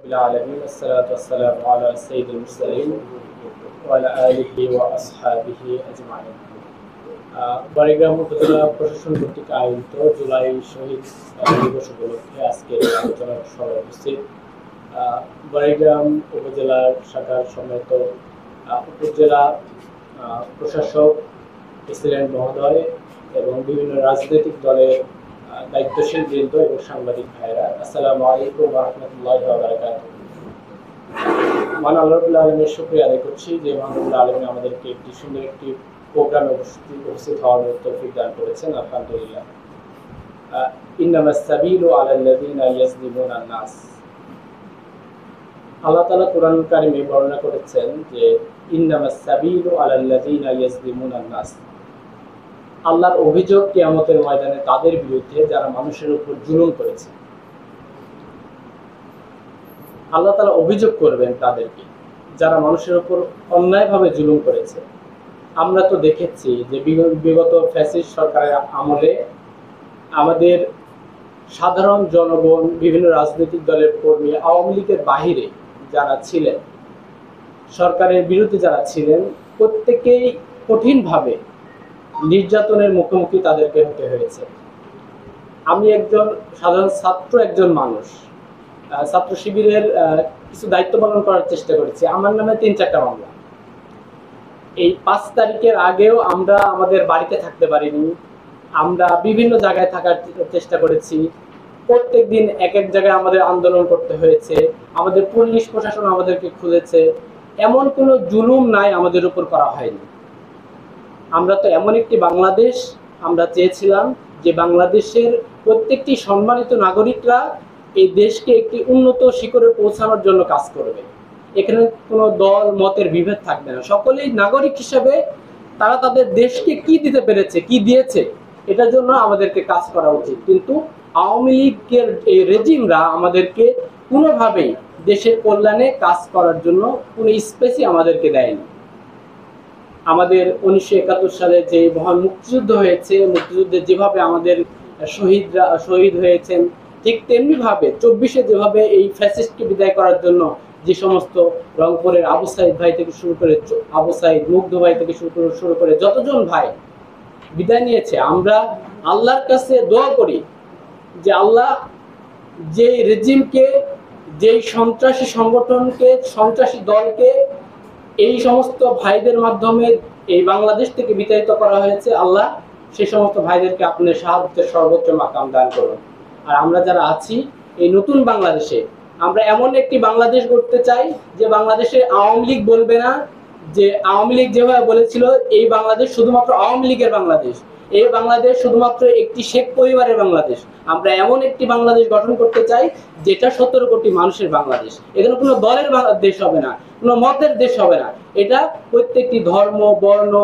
العالمين الصلاة والسلام على سيد المرسلين وعلى آله وأصحابه أجمعين। বাড়িগ্রাম উপজেলা প্রশাসন কর্তৃক আয়োজিত জুলাই শহীদ দিবস উপলক্ষে আজকের আলোচনার সভায় উপস্থিত বাড়িগ্রাম উপজেলা শাখার সম্মানিত উপজেলা প্রশাসক, প্রেসিডেন্ট মহোদয় এবং বিভিন্ন রাজনৈতিক দলের দায়িত্বশীল বৃন্দ এবং সাংবাদিক ভাইয়েরা, আসসালামু আলাইকুম ওয়া রাহমাতুল্লাহি ওয়া বারাকাতুহু। মহান আল্লাহ রাব্বুল আলামিনের শুকরিয়া আদায় করছি যে মহান আল্লাহ আলামিন আমাদেরকে একটি সুন্দর একটি প্রোগ্রামে উপস্থিত হওয়ার তৌফিক দান করেছেন, আলহামদুলিল্লাহ। ইন্নামাস সাবিলু আলাল্লাযিনা ইয়াজলিমুনা নাস। আল্লাহ তাআলা কোরআন কারিমে বর্ণনা করেছেন যে ইন্নামাস সাবিলু আলাল্লাযিনা ইয়াজলিমুনা নাস। আল্লাহর অভিযোগ কিয়ামতের ময়দানে তাদের বিরুদ্ধে যারা মানুষের উপর জুলুম করেছে। আল্লাহ তাআলা অভিযোগ করবেন তাদেরকে যারা মানুষের উপর অন্যায়ভাবে জুলুম করেছে। আমরা তো দেখেছি যে বিগত ফ্যাসিস্ট সরকারের আমলে আমাদের সাধারণ জনগণ, বিভিন্ন রাজনৈতিক দলের কর্মী, আওয়ামী লীগের বাহিরে যারা ছিলেন, সরকারের বিরুদ্ধে যারা ছিলেন, প্রত্যেকেই কঠিনভাবে নির্যাতনের মুখোমুখি তাদেরকে হতে হয়েছে। আমি একজন সাধারণ ছাত্র, একজন মানুষ, ছাত্র শিবিরের কিছু দায়িত্ব পালন করার চেষ্টা করেছি। আমার নামে 3-4টা মামলা। এই 5 তারিখের আগেও আমরা আমাদের বাড়িতে থাকতে পারিনি। আমরা বিভিন্ন জায়গায় থাকার চেষ্টা করেছি। প্রত্যেক দিন এক এক জায়গায় আমাদের আন্দোলন করতে হয়েছে। আমাদের পুলিশ প্রশাসন আমাদেরকে খুঁজেছে। এমন কোনো জুলুম নাই আমাদের উপর করা হয়নি। আমরা তো এমন একটি বাংলাদেশ আমরা চেয়েছিলাম যে বাংলাদেশের প্রত্যেকটি সম্মানিত নাগরিকরা এই দেশকে একটি উন্নত শিখরে পৌঁছানোর জন্য কাজ করবে। এখানে কোনো দল মতের বিভেদ থাকবে না। সকলেই নাগরিক হিসেবে তারা তাদের দেশকে কি দিতে পেরেছে, কি দিয়েছে, এটার জন্য আমাদেরকে কাজ করা উচিত। কিন্তু আওয়ামী লীগের এই রেজিমরা আমাদেরকে কোনোভাবেই দেশের কল্যাণে কাজ করার জন্য কোনো স্পেসই আমাদেরকে দেয়নি। আমাদের 1971 সালে যে মহান মুক্তিযুদ্ধ হয়েছে, মুক্তিযুদ্ধে যেভাবে আমাদের শহীদ হয়েছেন, ঠিক তেমনিভাবে 24-এ যেভাবে এই ফ্যাসিস্টকে বিদায় করার জন্য যে সমস্ত রংপুরের আবু সাইদ ভাই থেকে শুরু করে, আবু সাইদ, মুগ্ধ ভাই থেকে শুরু করে যতজন ভাই বিদায় নিয়েছে, আমরা আল্লাহর কাছে দোয়া করি যে আল্লাহ যে রেজিমকে, যেই সন্ত্রাসী সংগঠনকে, সন্ত্রাসী দলকে এই সমস্ত ভাইদের মাধ্যমে এই বাংলাদেশ থেকে বিতাড়িত করা হয়েছে, আল্লাহ সেই সমস্ত ভাইদেরকে আপনার সাহায্যের সর্বোচ্চ মাকাম দান করুন। আর আমরা যারা আছি এই নতুন বাংলাদেশে, আমরা এমন একটি বাংলাদেশ গড়তে চাই যে বাংলাদেশে আওয়ামী লীগ বলবে না, যে আওয়ামী লীগ যেভাবে বলেছিল এই বাংলাদেশ শুধুমাত্র আওয়ামী লীগের বাংলাদেশ, এই বাংলাদেশ শুধুমাত্র একটি শেখ পরিবারের বাংলাদেশ। আমরা এমন একটি বাংলাদেশ গঠন করতে চাই যেটা 17 কোটি মানুষের বাংলাদেশ। এখানে কোনো দলের দেশ হবে না, কোনো মতের দেশ হবে না। এটা প্রত্যেকটি ধর্ম, বর্ণ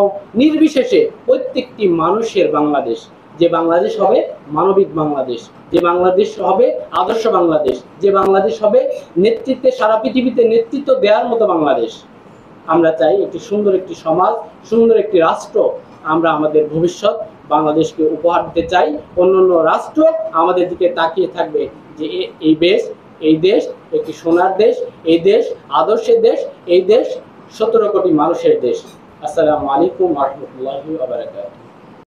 নির্বিশেষে প্রত্যেকটি মানুষের বাংলাদেশ। যে বাংলাদেশ হবে মানবিক বাংলাদেশ, যে বাংলাদেশ হবে আদর্শ বাংলাদেশ, যে বাংলাদেশ হবে নেতৃত্বে সারা পৃথিবীতে নেতৃত্ব দেওয়ার মতো বাংলাদেশ। আমরা চাই একটি সুন্দর একটি সমাজ, সুন্দর একটি রাষ্ট্র আমরা আমাদের ভবিষ্যৎ বাংলাদেশকে উপহার দিতে চাই। অন্যান্য রাষ্ট্র আমাদের দিকে তাকিয়ে থাকবে যে এই দেশ একটি সোনার দেশ, এই দেশ আদর্শের দেশ, এই দেশ 17 কোটি মানুষের দেশ। আসসালামু আলাইকুম ওয়া রাহমাতুল্লাহি ওয়া বারাকাতুহু।